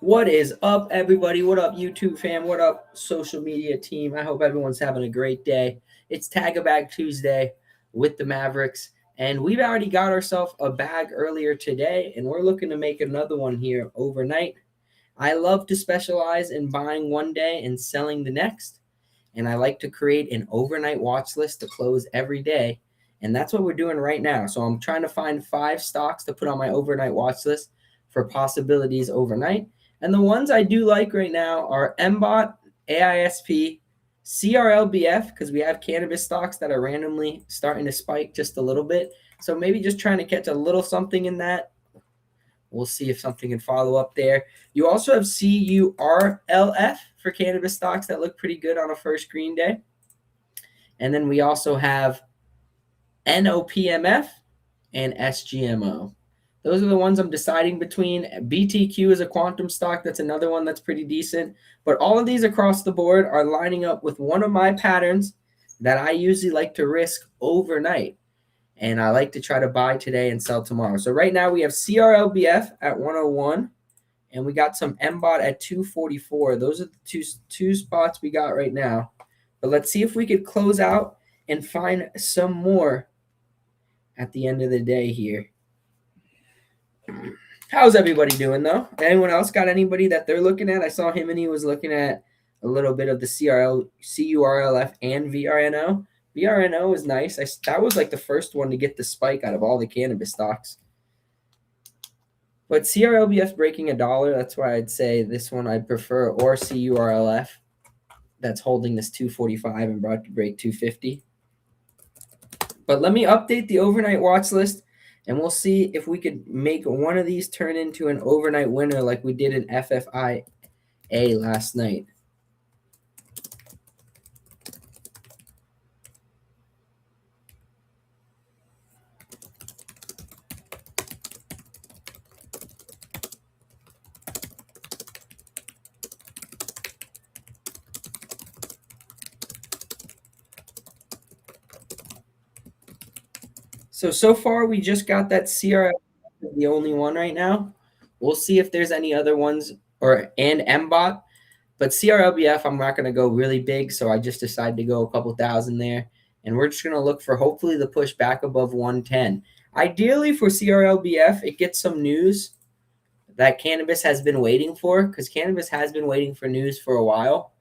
What is up, everybody? What up, YouTube fam? What up, social media team? I hope everyone's having a great day. It's Tag a Bag Tuesday with the Mavericks, and we've already got ourselves a bag earlier today, and we're looking to make another one here overnight. I love to specialize in buying one day and selling the next, and I like to create an overnight watch list to close every day, and that's what we're doing right now. So I'm trying to find 5 stocks to put on my overnight watch list for possibilities overnight. And the ones I do like right now are MBOT, AISP, CRLBF, because we have cannabis stocks that are randomly starting to spike just a little bit. So maybe just trying to catch a little something in that. We'll see if something can follow up there. You also have CURLF for cannabis stocks that look pretty good on a first green day. And then we also have NOPMF and SGMO. Those are the ones I'm deciding between. BTQ is a quantum stock. That's another one that's pretty decent. But all of these across the board are lining up with one of my patterns that I usually like to risk overnight. And I like to try to buy today and sell tomorrow. So right now we have CRLBF at 101. And we got some MBOT at 244. Those are the two spots we got right now. But let's see if we could close out and find some more at the end of the day here. How's everybody doing though? Anyone else got anybody that they're looking at? I saw him and he was looking at a little bit of the CURLF and VRNO. VRNO is nice. That was like the first one to get the spike out of all the cannabis stocks. But CRLBF breaking $1. That's why I'd say this one I'd prefer, or CURLF that's holding this 245 and about to break 250. But let me update the overnight watch list, and we'll see if we could make one of these turn into an overnight winner like we did in FFIA last night. So far we just got that CRL, the only one right now. We'll see if there's any other ones and MBOT. But CRLBF, I'm not going to go really big, so I just decided to go a couple thousand there. And we're just going to look for hopefully the push back above 110. Ideally for CRLBF, it gets some news that cannabis has been waiting for, because cannabis has been waiting for news for a while.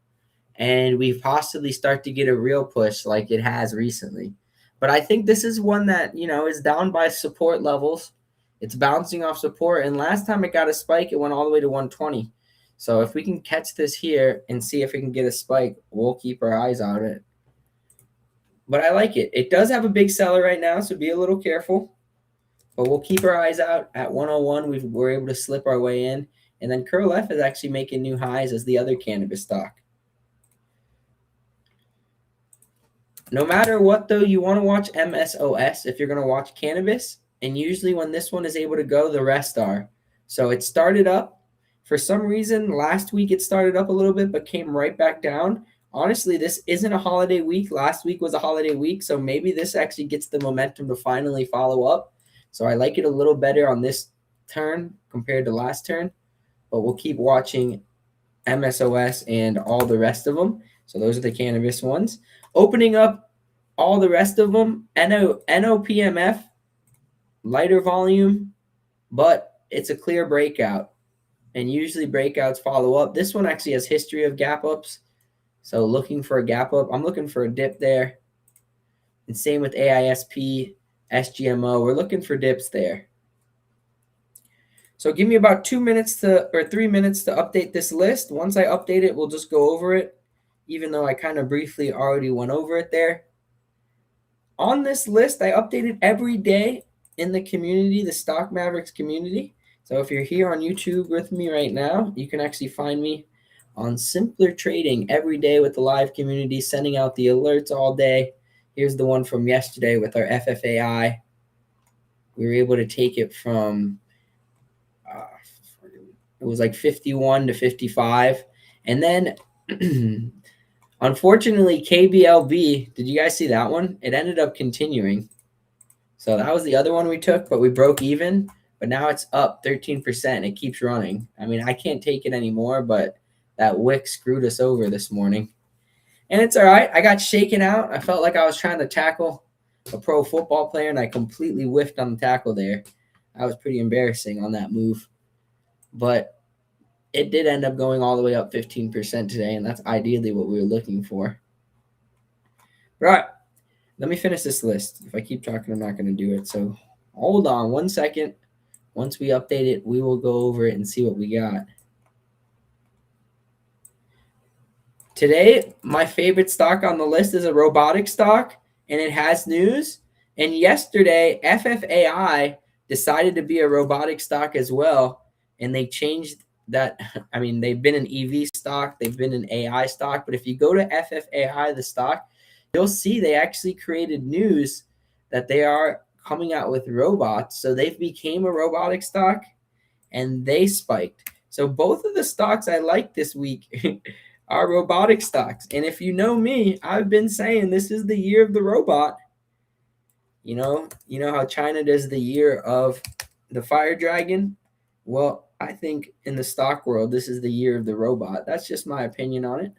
And we possibly start to get a real push like it has recently. But I think this is one that, is down by support levels. It's bouncing off support. And last time it got a spike, it went all the way to 120. So if we can catch this here and see if we can get a spike, we'll keep our eyes on it. But I like it. It does have a big seller right now, so be a little careful. But we'll keep our eyes out at 101. We're able to slip our way in. And then CurlF is actually making new highs as the other cannabis stock. No matter what, though, you want to watch MSOS if you're going to watch cannabis. And usually when this one is able to go, the rest are. So it started up. For some reason, last week it started up a little bit but came right back down. Honestly, this isn't a holiday week. Last week was a holiday week, so maybe this actually gets the momentum to finally follow up. So I like it a little better on this turn compared to last turn. But we'll keep watching MSOS and all the rest of them. So those are the cannabis ones. Opening up all the rest of them, NOPMF, lighter volume, but it's a clear breakout. And usually breakouts follow up. This one actually has history of gap ups. So looking for a gap up. I'm looking for a dip there. And same with AISP, SGMO. We're looking for dips there. So give me about 3 minutes to update this list. Once I update it, we'll just go over it, even though I kind of briefly already went over it there. On this list, I update it every day in the community, the Stock Mavericks community. So if you're here on YouTube with me right now, you can actually find me on Simpler Trading every day with the live community, sending out the alerts all day. Here's the one from yesterday with our FFAI. We were able to take it from, it was like 51 to 55. And then, unfortunately, KBLB, did you guys see that one? It ended up continuing. So that was the other one we took, but we broke even. but now it's up 13%. It keeps running. I mean, I can't take it anymore, but that wick screwed us over this morning. And it's all right. I got shaken out. I felt like I was trying to tackle a pro football player, and I completely whiffed on the tackle there. I was pretty embarrassing on that move. But it did end up going all the way up 15% today, and that's ideally what we were looking for. All right, let me finish this list. If I keep talking, I'm not going to do it. So hold on 1 second. Once we update it, we will go over it and see what we got. Today, my favorite stock on the list is a robotic stock, and it has news. And yesterday, FFAI decided to be a robotic stock as well, and they changed that. I mean, they've been an EV stock, they've been an AI stock, but if you go to FFAI, the stock, you'll see they actually created news that they are coming out with robots. So they've became a robotic stock, and they spiked. So both of the stocks I like this week are robotic stocks. And if you know me, I've been saying this is the year of the robot. You know how China does the year of the fire dragon? Well, I think in the stock world, this is the year of the robot. That's just my opinion on it.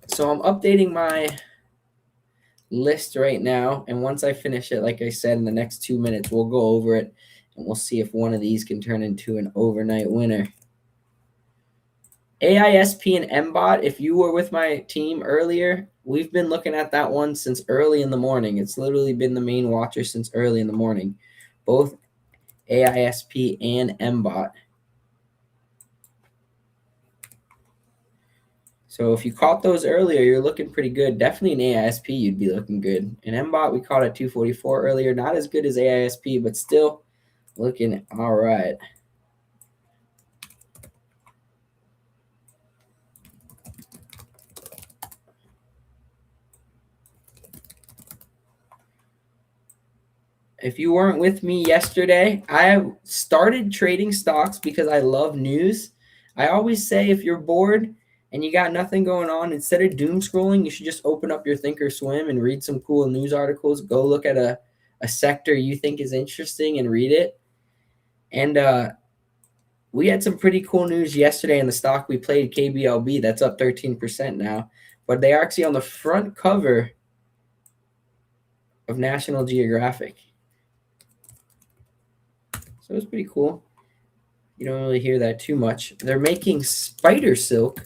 So I'm updating my list right now, and once I finish it, like I said, in the next 2 minutes, we'll go over it, and we'll see if one of these can turn into an overnight winner. AISP and MBOT, if you were with my team earlier, we've been looking at that one since early in the morning. It's literally been the main watcher since early in the morning, both AISP and MBOT. So if you caught those earlier, you're looking pretty good. Definitely in AISP, you'd be looking good. In MBOT, we caught at 244 earlier. Not as good as AISP, but still looking all right. If you weren't with me yesterday, I started trading stocks because I love news. I always say if you're bored and you got nothing going on, instead of doom scrolling, you should just open up your Thinkorswim and read some cool news articles. Go look at a sector you think is interesting and read it. And we had some pretty cool news yesterday in the stock we played, KBLB. That's up 13% now. But they're actually on the front cover of National Geographic. So it's pretty cool. You don't really hear that too much. They're making spider silk.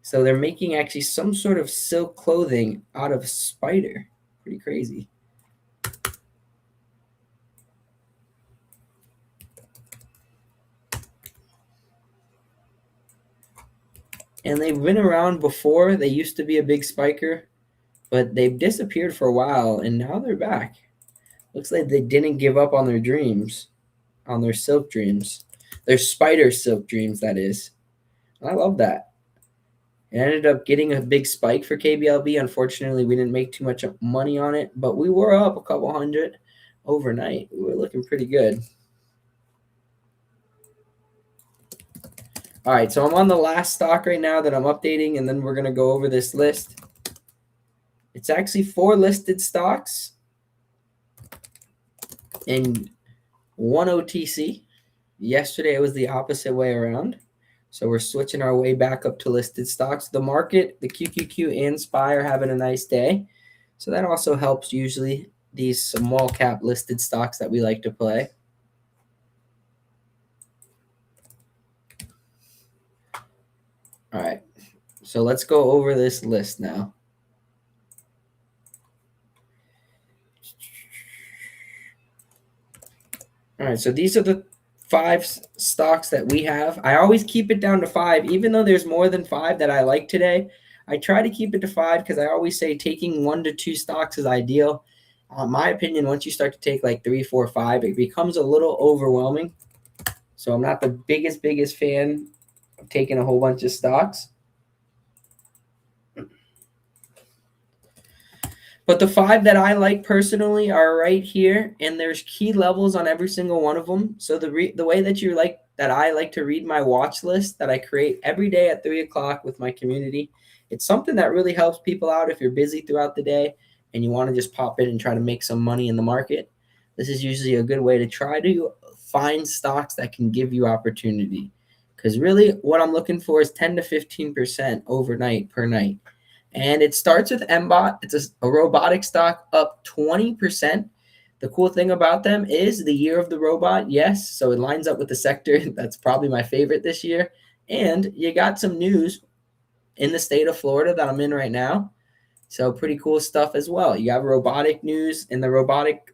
So they're making actually some sort of silk clothing out of spider. Pretty crazy. And they've been around before. They used to be a big spiker, but they've disappeared for a while, and now they're back. Looks like they didn't give up on their dreams, on their silk dreams. Their spider silk dreams, that is. I love that. It ended up getting a big spike for KBLB. Unfortunately, we didn't make too much money on it, but we were up a couple hundred overnight. We were looking pretty good. All right, so I'm on the last stock right now that I'm updating, and then we're going to go over this list. It's actually 4 listed stocks and 1 OTC. Yesterday, it was the opposite way around. So we're switching our way back up to listed stocks. The market, the QQQ and SPY are having a nice day. So that also helps usually these small cap listed stocks that we like to play. All right, so let's go over this list now. All right, so these are the 5 stocks that we have. I always keep it down to 5, even though there's more than 5 that I like today. I try to keep it to 5 because I always say taking 1 to 2 stocks is ideal. My opinion, once you start to take like 3, 4, 5, it becomes a little overwhelming. So I'm not the biggest fan of taking a whole bunch of stocks. But the 5 that I like personally are right here, and there's key levels on every single one of them. So the way that I like to read my watch list that I create every day at 3 o'clock with my community It's something that really helps people out if you're busy throughout the day and you want to just pop in and try to make some money in the market. This is usually a good way to try to find stocks that can give you opportunity. Because really, what I'm looking for is 10 to 15% overnight per night. And it starts with MBOT. It's a robotic stock up 20%. The cool thing about them is the year of the robot, yes. So it lines up with the sector. That's probably my favorite this year. And you got some news in the state of Florida that I'm in right now. So pretty cool stuff as well. You have robotic news, and the robotic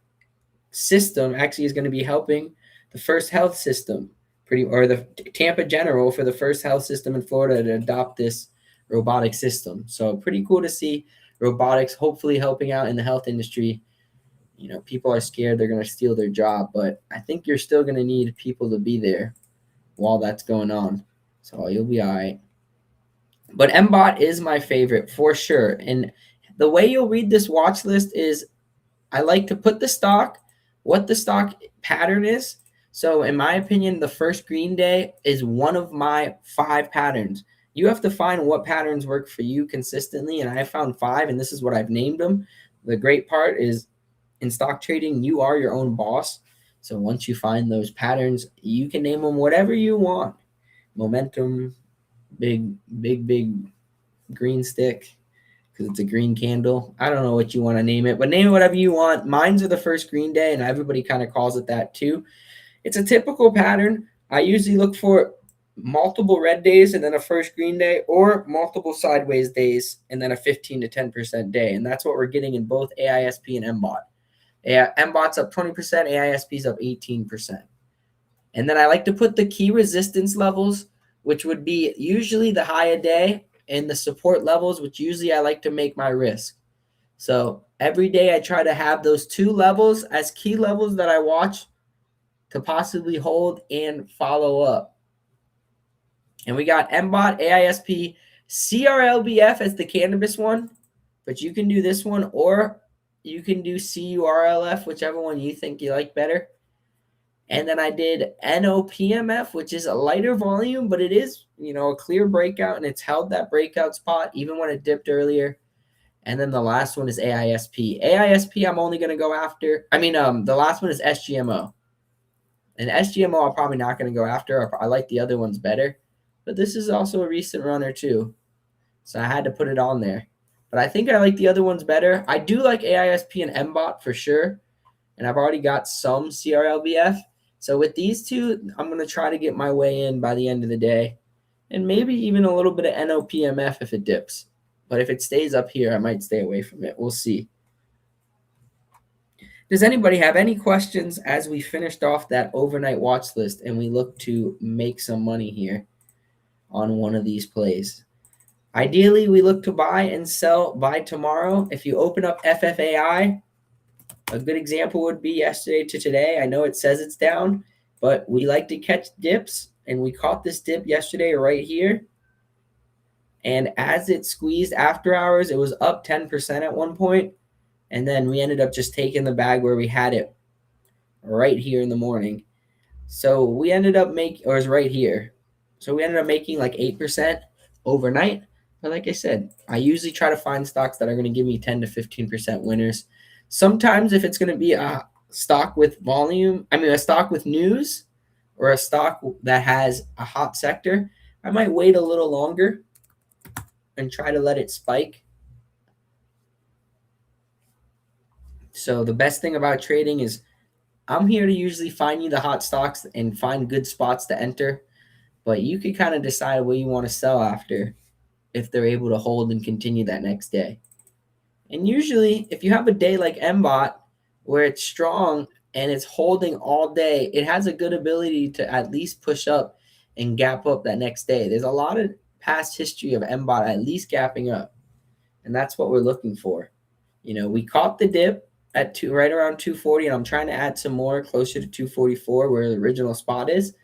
system actually is going to be helping the first health system, or the Tampa General for the first health system in Florida to adopt this robotic system. So pretty cool to see robotics hopefully helping out in the health industry. You know, people are scared they're going to steal their job, but I think you're still going to need people to be there while that's going on. So you'll be all right. But MBOT is my favorite for sure. And the way you'll read this watch list is I like to put the stock, what the stock pattern is. So in my opinion, the first green day is one of my 5 patterns. You have to find what patterns work for you consistently. And I found 5, and this is what I've named them. The great part is in stock trading, you are your own boss. So once you find those patterns, you can name them whatever you want. Momentum, big green stick, because it's a green candle. I don't know what you want to name it, but name it whatever you want. Mine's are the first green day, and everybody kind of calls it that too. It's a typical pattern. I usually look for multiple red days and then a first green day, or multiple sideways days and then a 15 to 10% day. And that's what we're getting in both AISP and MBOT. MBOT's up 20%, AISP's up 18%. And then I like to put the key resistance levels, which would be usually the high a day, and the support levels, which usually I like to make my risk. So every day I try to have those 2 levels as key levels that I watch to possibly hold and follow up. And we got MBOT, AISP, CRLBF as the cannabis one, but you can do this one, or you can do CURLF, whichever one you think you like better. And then I did NOPMF, which is a lighter volume, but it is, a clear breakout, and it's held that breakout spot even when it dipped earlier. And then the last one is AISP. AISP, I'm only going to go after. The last one is SGMO. And SGMO, I'm probably not going to go after. I like the other ones better. But this is also a recent runner too. So I had to put it on there. But I think I like the other ones better. I do like AISP and MBOT for sure. And I've already got some CRLBF. So with these 2, I'm going to try to get my way in by the end of the day. And maybe even a little bit of NOPMF if it dips. But if it stays up here, I might stay away from it. We'll see. Does anybody have any questions as we finished off that overnight watch list and we look to make some money here on one of these plays? Ideally, we look to buy and sell by tomorrow. If you open up FFAI, a good example would be yesterday to today. I know it says it's down, but we like to catch dips, and we caught this dip yesterday right here. And as it squeezed after hours, it was up 10% at one point. And then we ended up just taking the bag where we had it right here in the morning. So we ended up making, or it was right here. So we ended up making like 8% overnight. But like I said, I usually try to find stocks that are going to give me 10 to 15% winners. Sometimes if it's going to be a stock with volume, a stock with news, or a stock that has a hot sector, I might wait a little longer and try to let it spike. So the best thing about trading is I'm here to usually find you the hot stocks and find good spots to enter, but you can kind of decide what you want to sell after if they're able to hold and continue that next day. And usually if you have a day like MBOT where it's strong and it's holding all day, it has a good ability to at least push up and gap up that next day. There's a lot of past history of MBOT at least gapping up, and that's what we're looking for. We caught the dip at right around 240, and I'm trying to add some more closer to 244 where the original spot is.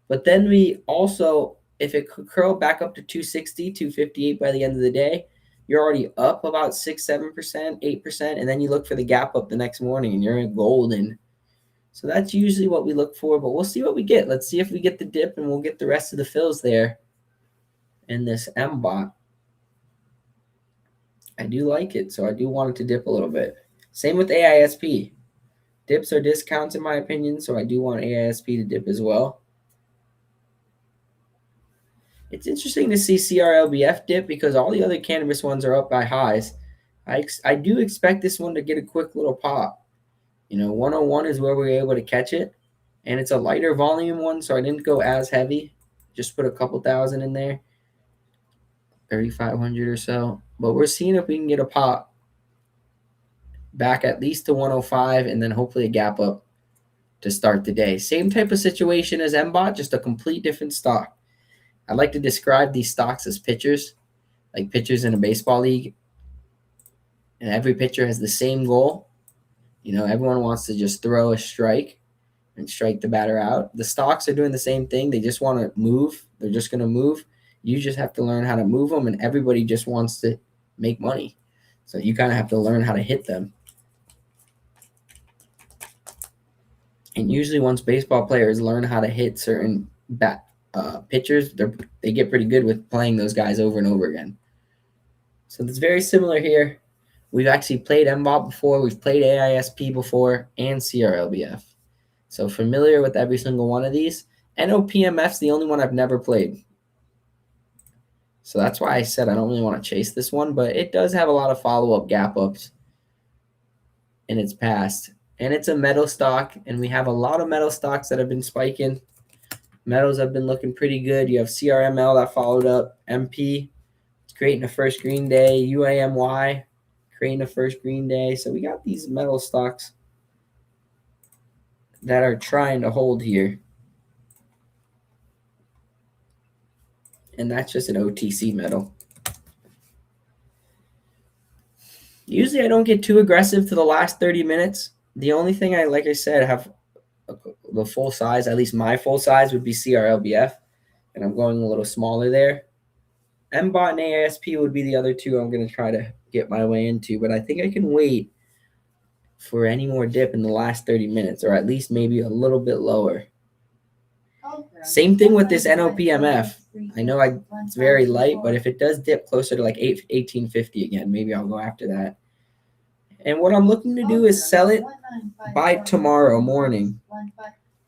But then we also, if it could curl back up to 260, 258 by the end of the day, you're already up about 6-7%, 8%, and then you look for the gap up the next morning and you're in golden. So that's usually what we look for, but we'll see what we get. Let's see if we get the dip, and we'll get the rest of the fills there in this MBOT. I do like it, so I do want it to dip a little bit. Same with AISP. Dips are discounts in my opinion, so I do want AISP to dip as well. It's interesting to see CRLBF dip because all the other cannabis ones are up by highs. I do expect this one to get a quick little pop. 101 is where we were able to catch it, and it's a lighter volume one, so I didn't go as heavy. Just put a couple thousand in there, 3,500 or so. But we're seeing if we can get a pop back at least to 105, and then hopefully a gap up to start the day. Same type of situation as MBOT, just a complete different stock. I like to describe these stocks as pitchers, like pitchers in a baseball league, and every pitcher has the same goal. Everyone wants to just throw a strike and strike the batter out. The stocks are doing the same thing. They just want to move. They're just going to move. You just have to learn how to move them, and everybody just wants to make money. So you kind of have to learn how to hit them. And usually once baseball players learn how to hit certain pitchers, they get pretty good with playing those guys over and over again. So it's very similar here. We've actually played MBOT before. We've played AISP before and CRLBF. So familiar with every single one of these. NOPMF's the only one I've never played. So that's why I said I don't really want to chase this one, but it does have a lot of follow-up gap ups in its past. And it's a metal stock, and we have a lot of metal stocks that have been spiking. Metals have been looking pretty good. You have CRML that followed up, MP, it's creating a first green day, UAMY, creating a first green day. So we got these metal stocks that are trying to hold here. And that's just an OTC metal. Usually I don't get too aggressive to the last 30 minutes. The only thing like I said, have the full size, at least my full size would be CRLBF, and I'm going a little smaller there. MBOT and AISP would be the other two I'm going to try to get my way into, but I think I can wait for any more dip in the last 30 minutes, or at least maybe a little bit lower. Same thing with this NOPMF. I know it's very light, but if it does dip closer to like 1850 again, maybe I'll go after that. And what I'm looking to do is sell it by tomorrow morning.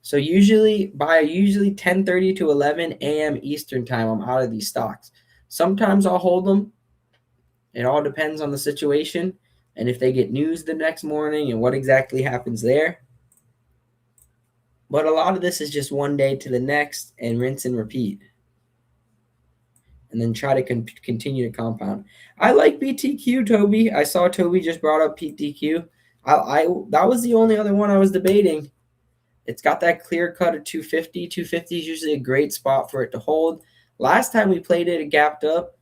So usually 10:30 to 11 a.m. Eastern time, I'm out of these stocks. Sometimes I'll hold them. It all depends on the situation and if they get news the next morning and what exactly happens there. But a lot of this is just one day to the next and rinse and repeat. And then try to continue to compound. I like BTQ, Toby. I saw Toby just brought up BTQ. That was the only other one I was debating. It's got that clear cut of 250. 250 is usually a great spot for it to hold. Last time we played it, it gapped up.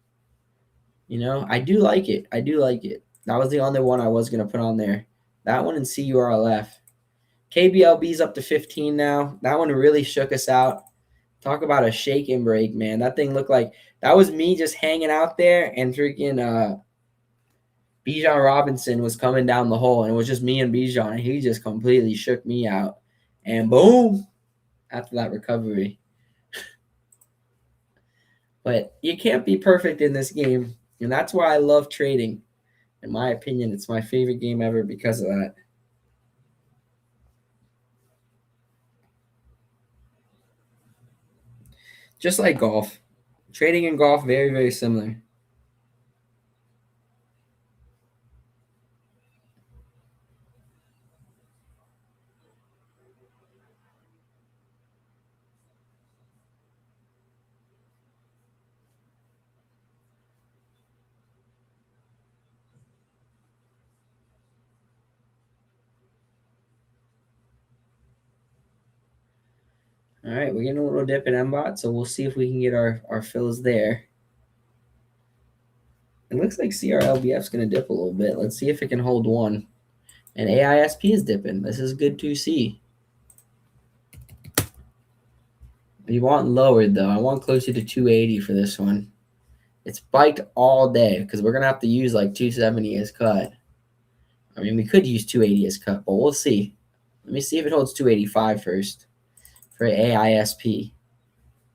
I do like it. That was the only one I was going to put on there. That one and CURLF. KBLB's up to 15 now. That one really shook us out. Talk about a shake and break, man. That thing looked like that was me just hanging out there, and freaking Bijan Robinson was coming down the hole, and it was just me and Bijan, and he just completely shook me out. And boom, after that recovery. But you can't be perfect in this game, and that's why I love trading. In my opinion, it's my favorite game ever because of that. Just like golf. Trading and golf, very, very similar. All right, we're getting a little dip in MBOT, so we'll see if we can get our fills there. It looks like CRLBF's going to dip a little bit. Let's see if it can hold one. And AISP is dipping. This is good to see. We want lowered, though. I want closer to 280 for this one. It's spiked all day because we're going to have to use like 270 as cut. I mean, we could use 280 as cut, but we'll see. Let me see if it holds 285 first for AISP.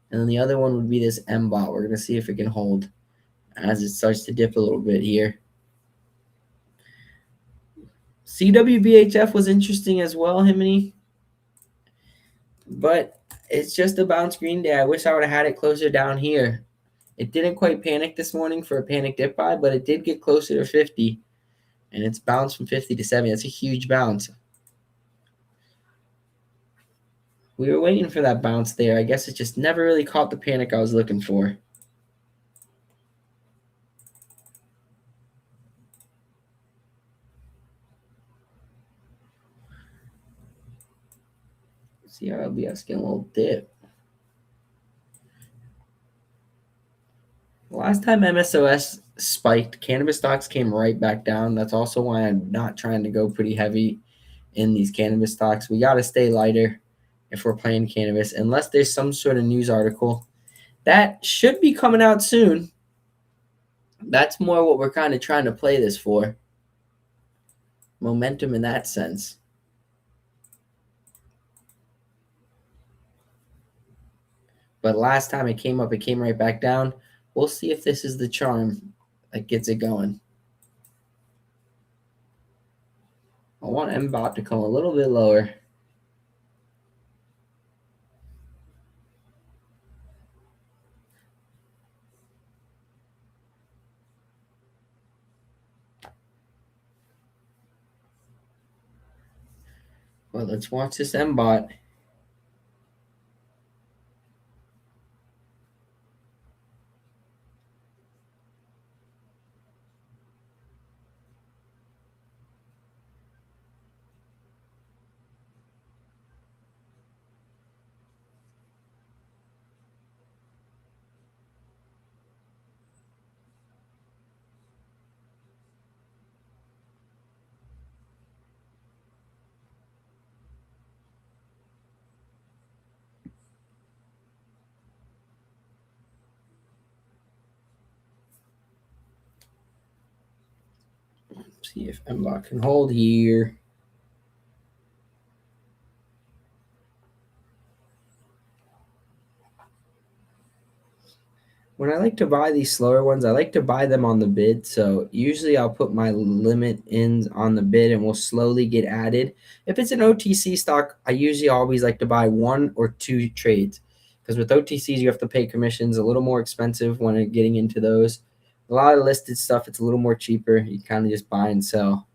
And then the other one would be this MBOT. We're going to see if it can hold as it starts to dip a little bit here. CWBHF was interesting as well, Himini, but it's just a bounce green day. I wish I would have had it closer down here. It didn't quite panic this morning for a panic dip buy, but it did get closer to 50, and it's bounced from 50 to 70. That's a huge bounce. We were waiting for that bounce there. I guess it just never really caught the panic I was looking for. CRLBS getting a little dip. Last time MSOS spiked, cannabis stocks came right back down. That's also why I'm not trying to go pretty heavy in these cannabis stocks. We got to stay lighter if we're playing cannabis, unless there's some sort of news article that should be coming out soon. That's more what we're kind of trying to play this for. Momentum in that sense. But last time it came up, it came right back down. We'll see if this is the charm that gets it going. I want MBOT to come a little bit lower. Well, let's watch this MBOT. See if MBOT can hold here. When I like to buy these slower ones, I like to buy them on the bid. So usually I'll put my limit in on the bid and we'll slowly get added. If it's an OTC stock, I usually always like to buy 1 or 2 trades. Because with OTCs, you have to pay commissions, a little more expensive when getting into those. A lot of listed stuff, it's a little more cheaper. You kind of just buy and sell.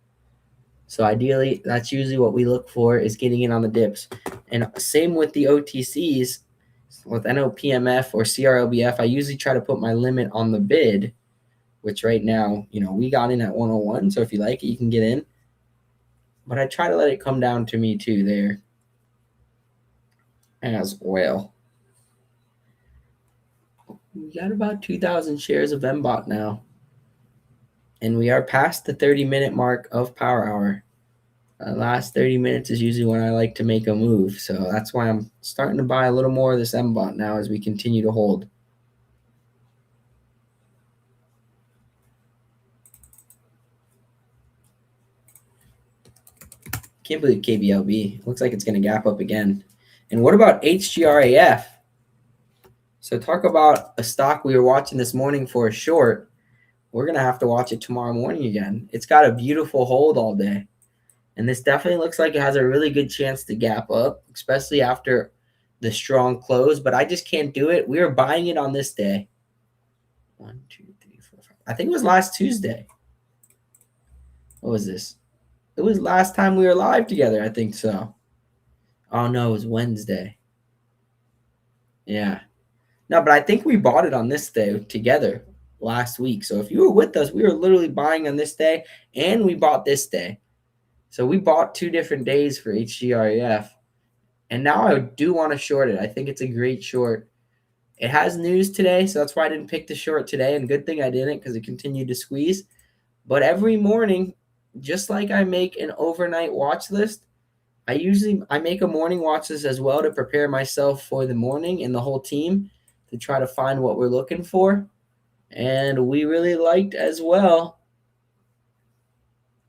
So ideally, that's usually what we look for, is getting in on the dips. And same with the OTCs. With NOPMF or CRLBF, I usually try to put my limit on the bid, which right now, we got in at 101. So if you like it, you can get in. But I try to let it come down to me too there as well. We got about 2,000 shares of MBOT now. And we are past the 30-minute mark of Power Hour. Last 30 minutes is usually when I like to make a move. So that's why I'm starting to buy a little more of this MBOT now as we continue to hold. Can't believe KBLB. Looks like it's going to gap up again. And what about HGRAF? So talk about a stock we were watching this morning for a short. We're going to have to watch it tomorrow morning again. It's got a beautiful hold all day. And this definitely looks like it has a really good chance to gap up, especially after the strong close. But I just can't do it. We were buying it on this day. 1, 2, 3, 4, 5. I think it was last Tuesday. What was this? It was last time we were live together. I think so. Oh, no, it was Wednesday. Yeah. No, but I think we bought it on this day together last week. So if you were with us, we were literally buying on this day and we bought this day. So we bought 2 different days for HGREF. And now I do want to short it. I think it's a great short. It has news today, so that's why I didn't pick the short today. And good thing I didn't, because it continued to squeeze. But every morning, just like I make an overnight watch list, I make a morning watch list as well to prepare myself for the morning and the whole team to try to find what we're looking for. And we really liked as well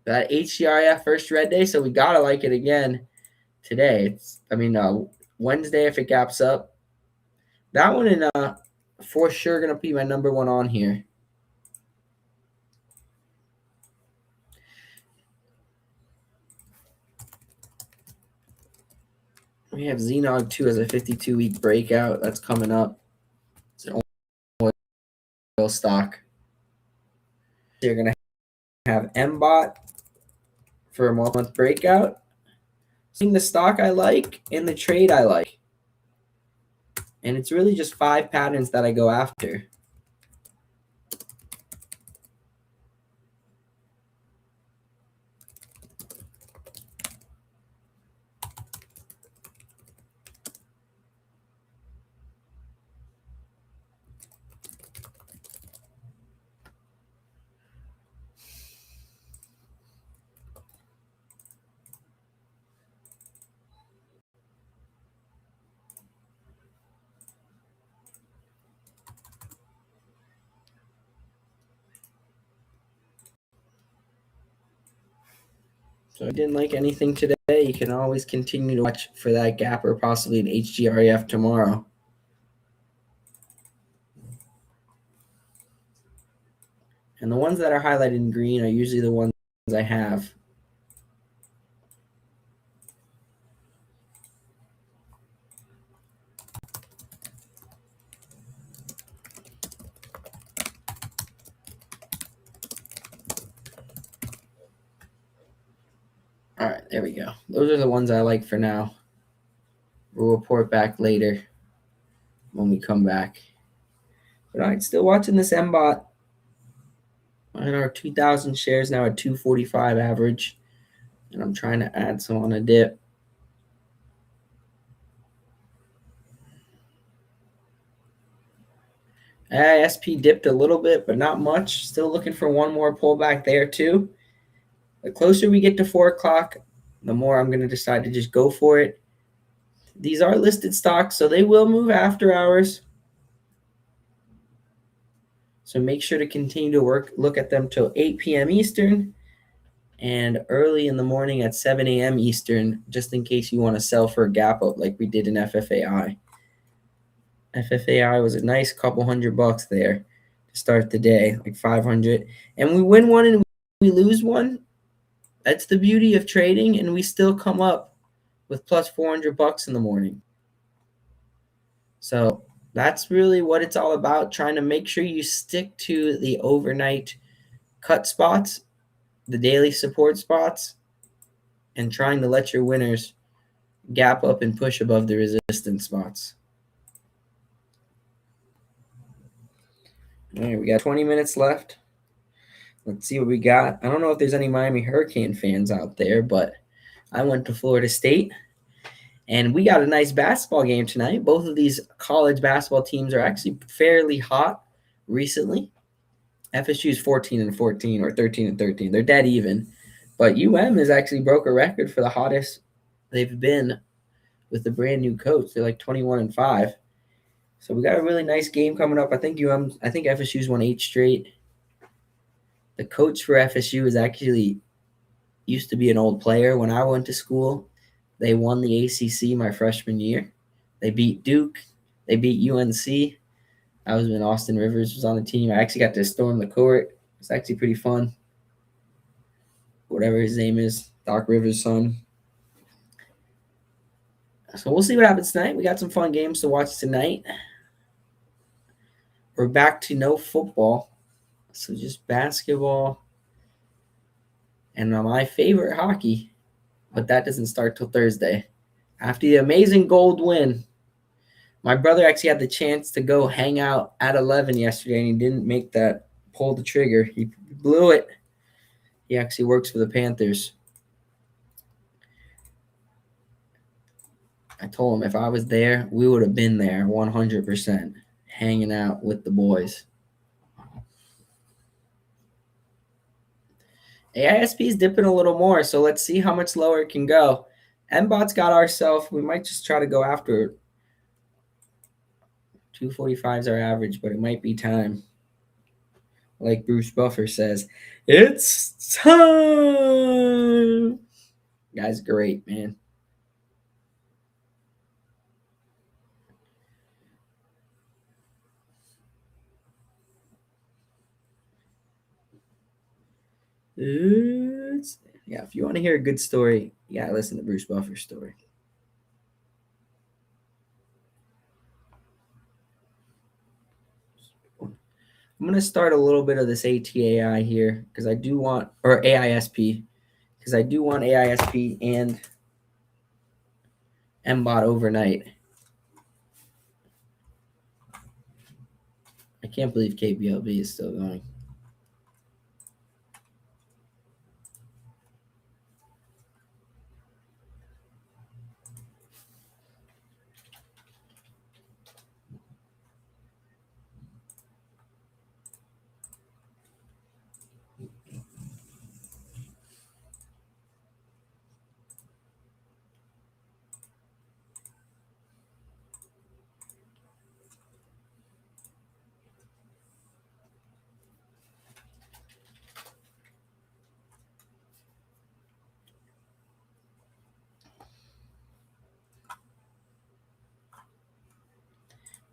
that HGRF first red day, so we gotta like it again today. Wednesday if it gaps up. That one in for sure gonna be my number 1 on here. We have Xenog 2 as a 52-week breakout. That's coming up. It's an oil stock. You're going to have MBOT for a month breakout. Seeing the stock I like and the trade I like. And it's really just 5 patterns that I go after. So if you didn't like anything today, you can always continue to watch for that gap or possibly an HGREF tomorrow. And the ones that are highlighted in green are usually the ones I have. All right, there we go. Those are the ones I like for now. We'll report back later when we come back. But all right, still watching this MBOT. And our 2,000 shares now at 245 average. And I'm trying to add some on a dip. SP dipped a little bit, but not much. Still looking for one more pullback there too. The closer we get to 4 o'clock, the more I'm going to decide to just go for it. These are listed stocks, so they will move after hours. So make sure to continue to look at them till 8 p.m. Eastern and early in the morning at 7 a.m. Eastern, just in case you want to sell for a gap up like we did in FFAI. FFAI was a nice couple $100 there to start the day, like 500. And we win one and we lose one. That's the beauty of trading, and we still come up with plus $400 in the morning. So that's really what it's all about, trying to make sure you stick to the overnight cut spots, the daily support spots, and trying to let your winners gap up and push above the resistance spots. All right, we got 20 minutes left. Let's see what we got. I don't know if there's any Miami Hurricane fans out there, but I went to Florida State, and we got a nice basketball game tonight. Both of these college basketball teams are actually fairly hot recently. FSU's 14-14 or 13-13. They're dead even. But has actually broke a record for the hottest they've been with the brand new coach. They're like 21-5. So we got a really nice game coming up. I think FSU's won 8 straight. The coach for FSU is actually used to be an old player when I went to school. They won the ACC my freshman year. They beat Duke. They beat UNC. I was when Austin Rivers was on the team. I actually got to storm the court. It's actually pretty fun. Whatever his name is, Doc Rivers' son. So we'll see what happens tonight. We got some fun games to watch tonight. We're back to no football. So just basketball and my favorite hockey. But that doesn't start till Thursday. After the amazing gold win, my brother actually had the chance to go hang out at 11 yesterday, and he didn't pull the trigger. He blew it. He actually works for the Panthers. I told him if I was there, we would have been there 100%, hanging out with the boys. AISP is dipping a little more, so let's see how much lower it can go. MBOT's got ourselves. We might just try to go after it. 245 is our average, but it might be time. Like Bruce Buffer says, it's time. Guy's great, man. If you want to hear a good story, you gotta listen to Bruce Buffer's story. I'm gonna start a little bit of this ATAI here because I do want, or AISP, because I do want AISP and MBOT overnight. I can't believe KBLB is still going.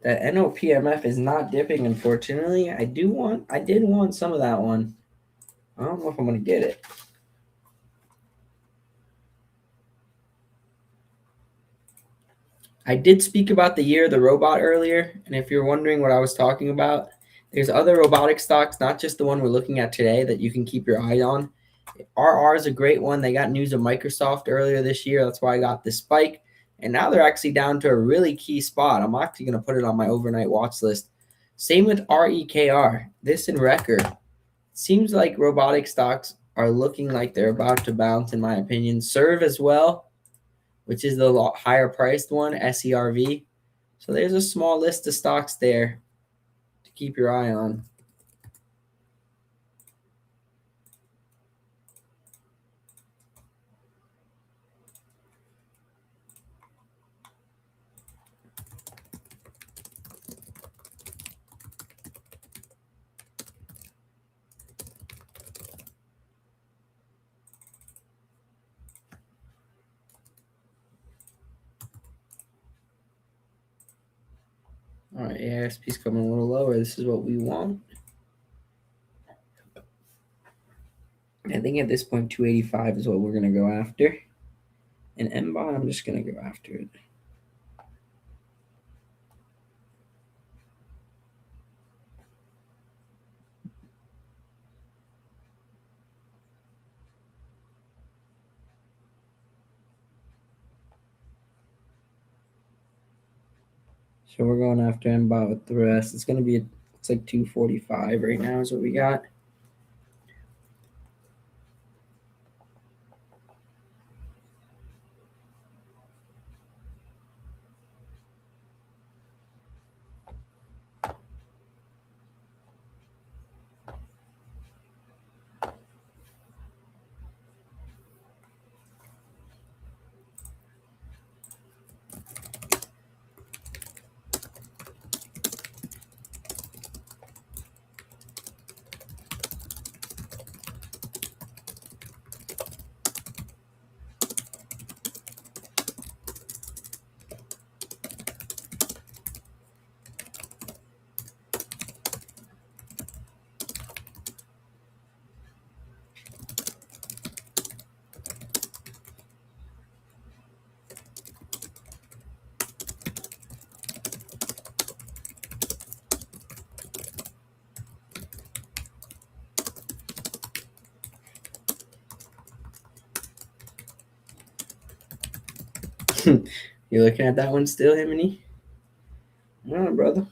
That NOPMF is not dipping, unfortunately. I did want some of that one. I don't know if I'm gonna get it. I did speak about the year of the robot earlier, and if you're wondering what I was talking about, there's other robotic stocks, not just the one we're looking at today, that you can keep your eye on. RR is a great one. They got news of Microsoft earlier this year. That's why I got this spike. And now they're actually down to a really key spot. I'm actually going to put it on my overnight watch list. Same with REKR. This and Record. Seems like robotic stocks are looking like they're about to bounce, in my opinion. Serve as well, which is the higher priced one, SERV. So there's a small list of stocks there to keep your eye on. All right, AISP's coming a little lower. This is what we want. I think at this point, 285 is what we're going to go after. And MBOT, I'm just going to go after it. So we're going after MBOT with the rest. It's going to be, it's like 245 right now is what we got. You looking at that one still, Himini? All right, brother.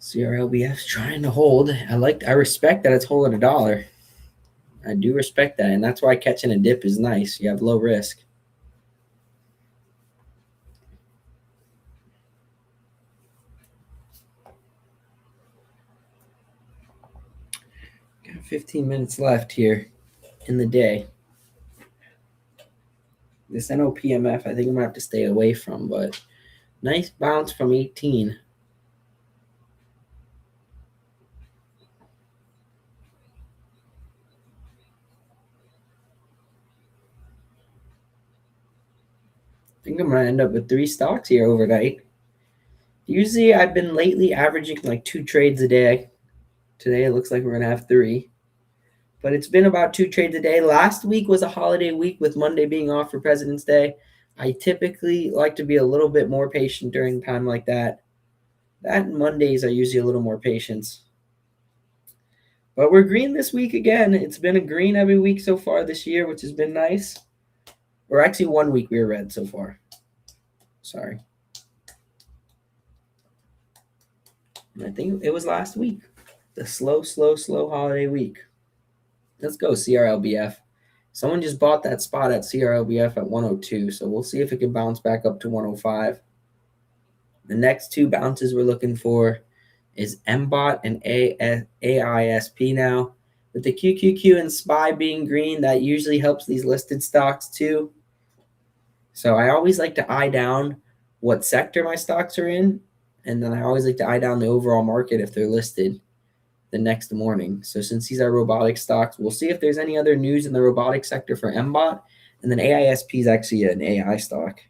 CRLBF's trying to hold. I respect that it's holding $1. I do respect that, and that's why catching a dip is nice. You have low risk. Got 15 minutes left here in the day. This NOPMF, I think I'm gonna have to stay away from, but nice bounce from 18. I think I'm gonna end up with 3 stocks here overnight. Usually I've been lately averaging like 2 trades a day. Today it looks like we're going to have 3. But it's been about 2 trades a day. Last week was a holiday week with Monday being off for President's Day. I typically like to be a little bit more patient during time like that. That Mondays are usually a little more patience. But we're green this week again. It's been a green every week so far this year, which has been nice. Or actually 1 week we were red so far. Sorry. I think it was last week. The slow holiday week. Let's go CRLBF. Someone just bought that spot at CRLBF at 102, so we'll see if it can bounce back up to 105. The next 2 bounces we're looking for is MBOT and AISP now. With the QQQ and SPY being green, that usually helps these listed stocks too. So I always like to eye down what sector my stocks are in, and then I always like to eye down the overall market if they're listed the next morning. So since these are robotic stocks, we'll see if there's any other news in the robotic sector for MBOT, and then AISP is actually an AI stock.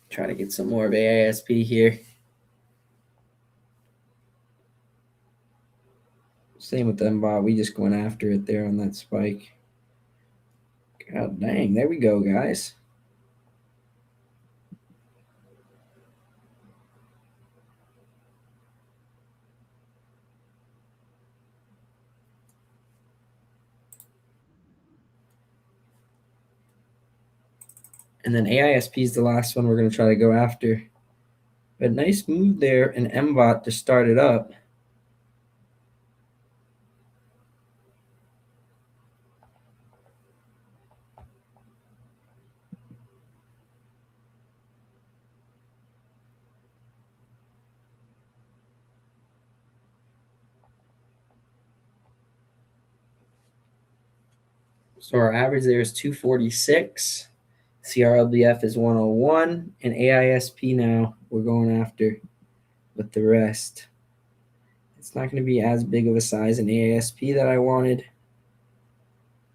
Try to get some more of AISP here. Same with MBOT. We just went after it there on that spike. God dang. There we go, guys. And then AISP is the last one we're going to try to go after. But nice move there in MBOT to start it up. So our average there is 246. CRLBF is 101. And AISP now we're going after with the rest. It's not going to be as big of a size in AISP that I wanted.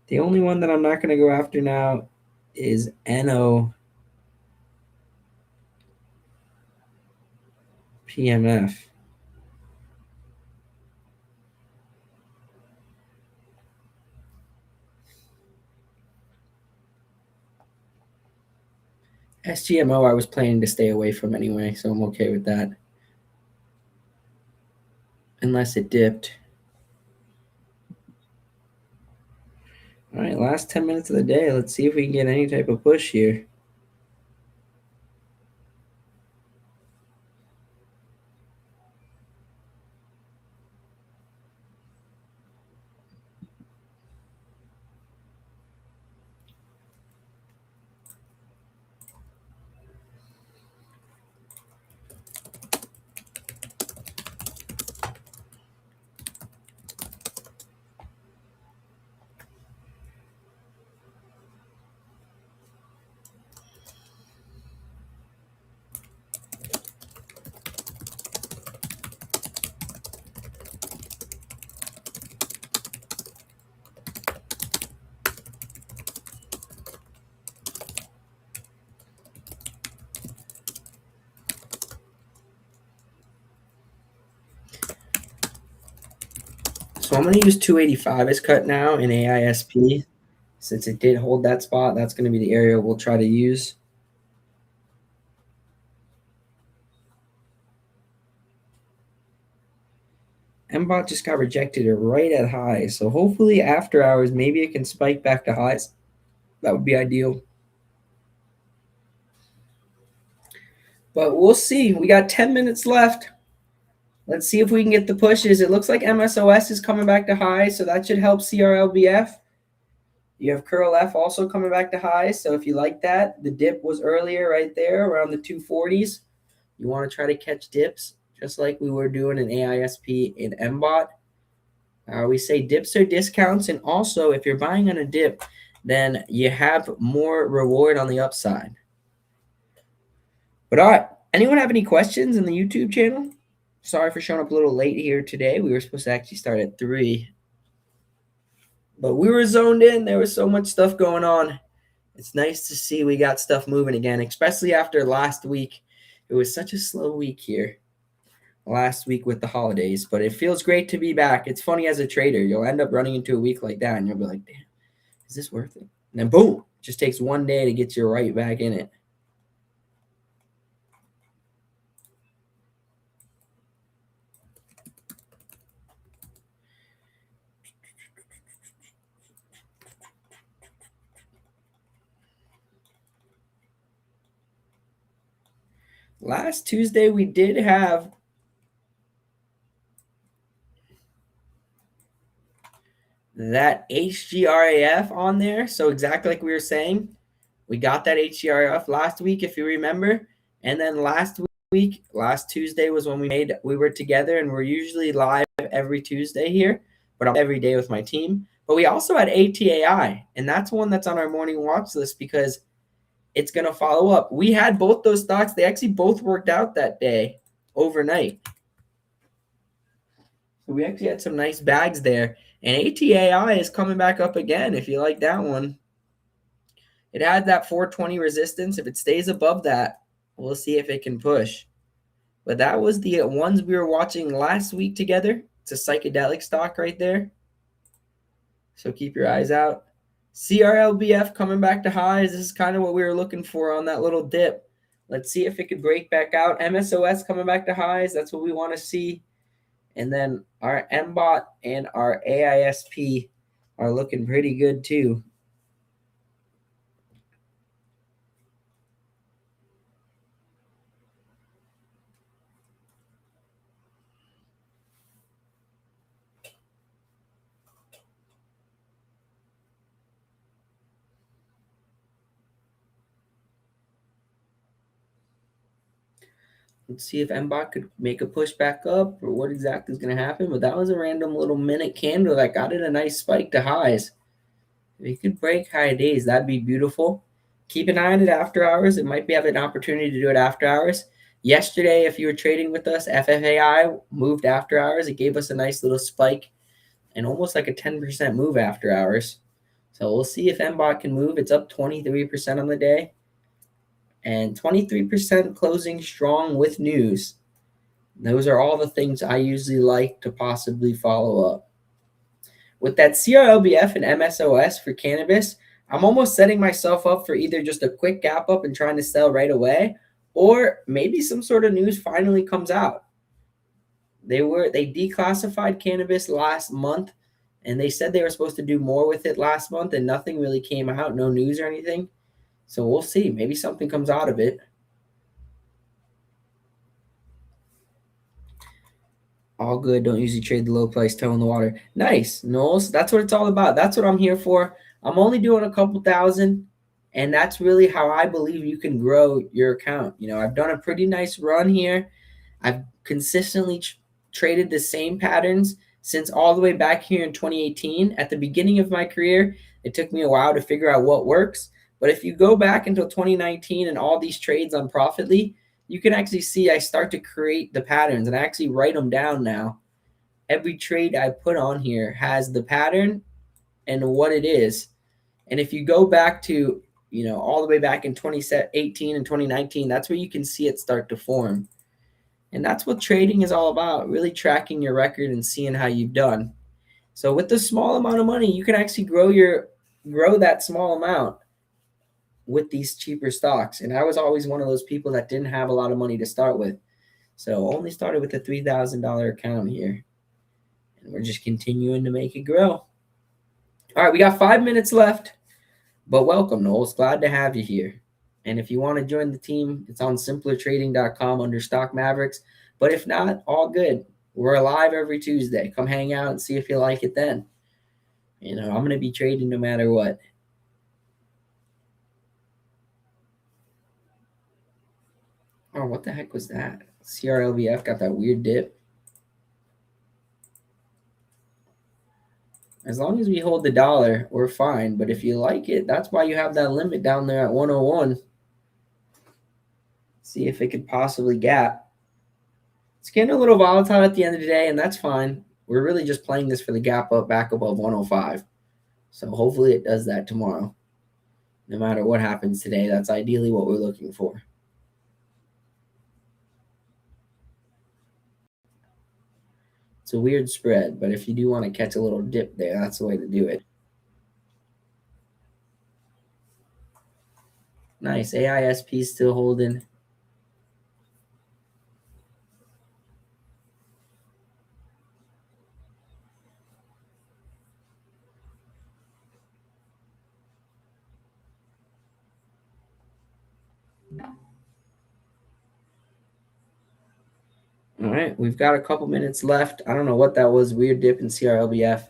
The only one that I'm not going to go after now is NO PMF. SGMO I was planning to stay away from anyway, so I'm okay with that. Unless it dipped. All right, last 10 minutes of the day. Let's see if we can get any type of push here. So I'm going to use 285 as cut now in AISP. Since it did hold that spot, that's going to be the area we'll try to use. MBOT just got rejected right at highs. So hopefully after hours, maybe it can spike back to highs. That would be ideal. But we'll see. We got 10 minutes left. Let's see if we can get the pushes. It looks like MSOS is coming back to highs, so that should help CRLBF. You have Curl F also coming back to highs. So if you like that, the dip was earlier right there around the 240s. You want to try to catch dips just like we were doing in AISP and MBOT. We say dips are discounts. And also, if you're buying on a dip, then you have more reward on the upside. But all right, anyone have any questions in the YouTube channel? Sorry for showing up a little late here today. We were supposed to actually start at 3. But we were zoned in. There was so much stuff going on. It's nice to see we got stuff moving again, especially after last week. It was such a slow week here last week with the holidays, but it feels great to be back. It's funny as a trader, you'll end up running into a week like that and you'll be like, damn, is this worth it? And then boom, it just takes one day to get you right back in it. Last Tuesday, we did have that HGRAF on there. So exactly like we were saying, we got that HGRAF last week, if you remember. And then last Tuesday was when we were together, and we're usually live every Tuesday here, but I'm every day with my team. But we also had ATAI, and that's one that's on our morning watch list because it's going to follow up. We had both those stocks. They actually both worked out that day overnight. So we actually had some nice bags there. And ATAI is coming back up again if you like that one. It had that 420 resistance. If it stays above that, we'll see if it can push. But that was the ones we were watching last week together. It's a psychedelic stock right there. So keep your eyes out. CRLBF coming back to highs. This is kind of what we were looking for on that little dip. Let's see if it could break back out. MSOS coming back to highs. That's what we want to see. And then our MBOT and our AISP are looking pretty good too. Let's see if MBOT could make a push back up or what exactly is going to happen. But that was a random little minute candle that got it a nice spike to highs. If it could break high days, that'd be beautiful. Keep an eye on it after hours. It might be having an opportunity to do it after hours. Yesterday, if you were trading with us, FFAI moved after hours. It gave us a nice little spike and almost like a 10% move after hours. So we'll see if MBOT can move. It's up 23% on the day. And 23% closing strong with news. Those are all the things I usually like to possibly follow up. With that CRLBF and MSOS for cannabis, I'm almost setting myself up for either just a quick gap up and trying to sell right away, or maybe some sort of news finally comes out. They declassified cannabis last month, and they said they were supposed to do more with it last month, and nothing really came out, no news or anything. So we'll see. Maybe something comes out of it. All good. Don't usually trade the low price toe in the water. Nice, Knowles. That's what it's all about. That's what I'm here for. I'm only doing a couple thousand, and that's really how I believe you can grow your account. I've done a pretty nice run here. I've consistently traded the same patterns since all the way back here in 2018. At the beginning of my career, it took me a while to figure out what works. But if you go back until 2019 and all these trades on Profitly, you can actually see I start to create the patterns and I actually write them down now. Every trade I put on here has the pattern and what it is. And if you go back to, all the way back in 2018 and 2019, that's where you can see it start to form. And that's what trading is all about, really tracking your record and seeing how you've done. So with the small amount of money, you can actually grow that small amount with these cheaper stocks. And I was always one of those people that didn't have a lot of money to start with. So only started with a $3,000 account here. And we're just continuing to make it grow. All right, we got 5 minutes left. But welcome, Knowles. Glad to have you here. And if you want to join the team, it's on simplertrading.com under Stock Mavericks. But if not, all good. We're live every Tuesday. Come hang out and see if you like it then. I'm going to be trading no matter what. Oh, what the heck was that? CRLVF got that weird dip. As long as we hold the dollar, we're fine. But if you like it, that's why you have that limit down there at 101. See if it could possibly gap. It's getting a little volatile at the end of the day, and that's fine. We're really just playing this for the gap up back above 105. So hopefully it does that tomorrow. No matter what happens today, that's ideally what we're looking for. It's a weird spread, but if you do want to catch a little dip there, that's the way to do it. Nice. AISP still holding. All right, we've got a couple minutes left. I don't know what that was, weird dip in CRLBF,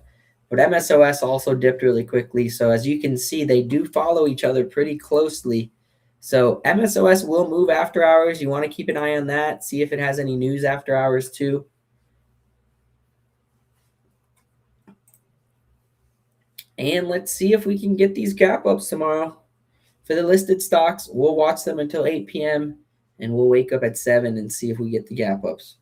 but MSOS also dipped really quickly. So as you can see, they do follow each other pretty closely. So MSOS will move after hours. You want to keep an eye on that, see if it has any news after hours too. And let's see if we can get these gap ups tomorrow. For the listed stocks, we'll watch them until 8 p.m. and we'll wake up at 7 and see if we get the gap ups.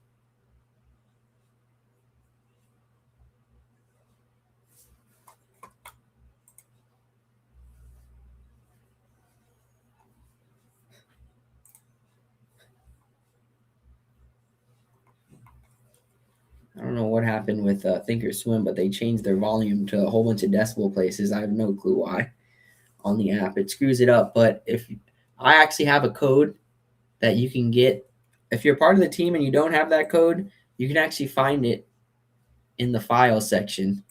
I don't know what happened with Thinkorswim, but they changed their volume to a whole bunch of decibel places. I have no clue why on the app. It screws it up. But if I actually have a code that you can get, if you're part of the team and you don't have that code, you can actually find it in the file section.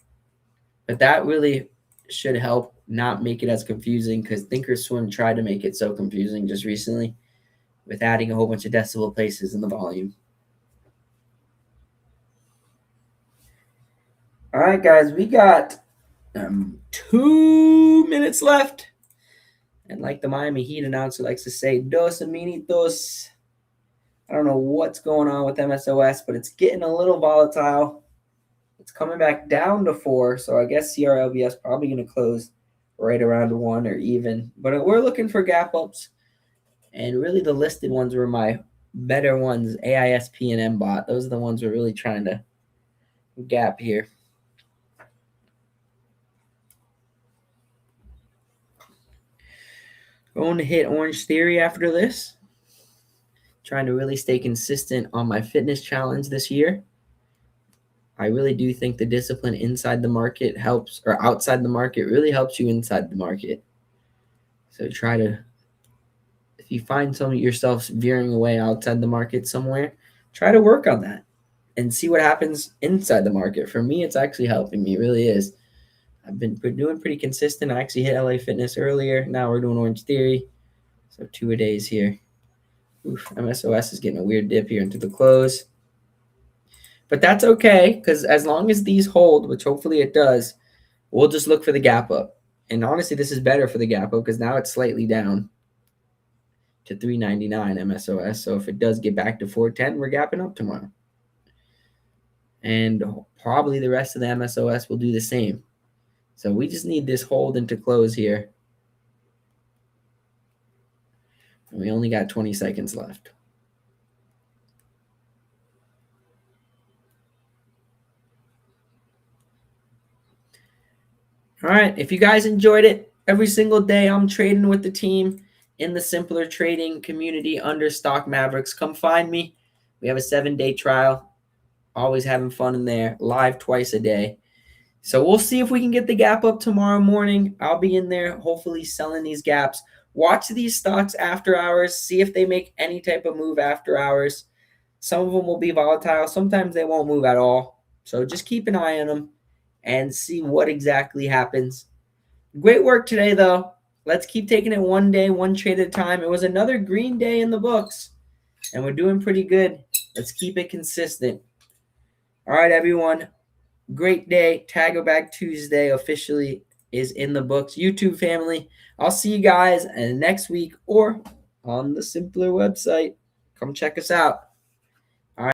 But that really should help not make it as confusing, because Thinkorswim tried to make it so confusing just recently with adding a whole bunch of decibel places in the volume. All right, guys, we got 2 minutes left. And like the Miami Heat announcer likes to say, dos minutos. I don't know what's going on with MSOS, but it's getting a little volatile. It's coming back down to 4, so I guess CRLBS probably going to close right around 1 or even. But we're looking for gap ups, and really the listed ones were my better ones, AISP and MBOT. Those are the ones we're really trying to gap here. Going to hit Orange Theory after this. Trying to really stay consistent on my fitness challenge this year. I really do think the discipline inside the market helps, or outside the market really helps you inside the market. So try to, if you find some of yourself veering away outside the market somewhere, try to work on that and see what happens inside the market. For me, it's actually helping me. It really is. I've been doing pretty consistent. I actually hit LA Fitness earlier. Now we're doing Orange Theory. So 2 a days here. Oof, MSOS is getting a weird dip here into the close. But that's okay, because as long as these hold, which hopefully it does, we'll just look for the gap up. And honestly, this is better for the gap up because now it's slightly down to 399 MSOS. So if it does get back to 410, we're gapping up tomorrow. And probably the rest of the MSOS will do the same. So we just need this hold into close here. And we only got 20 seconds left. All right. If you guys enjoyed it, every single day I'm trading with the team in the Simpler Trading community under Stock Mavericks. Come find me. We have a 7-day trial. Always having fun in there. Live twice a day. So we'll see if we can get the gap up tomorrow morning. I'll be in there hopefully selling these gaps. Watch these stocks after hours. See if they make any type of move after hours. Some of them will be volatile. Sometimes they won't move at all. So just keep an eye on them and see what exactly happens. Great work today, though. Let's keep taking it one day, one trade at a time. It was another green day in the books, and we're doing pretty good. Let's keep it consistent. All right, everyone. Great day. Tagger Bag Tuesday officially is in the books. YouTube family, I'll see you guys next week or on the Simpler website. Come check us out.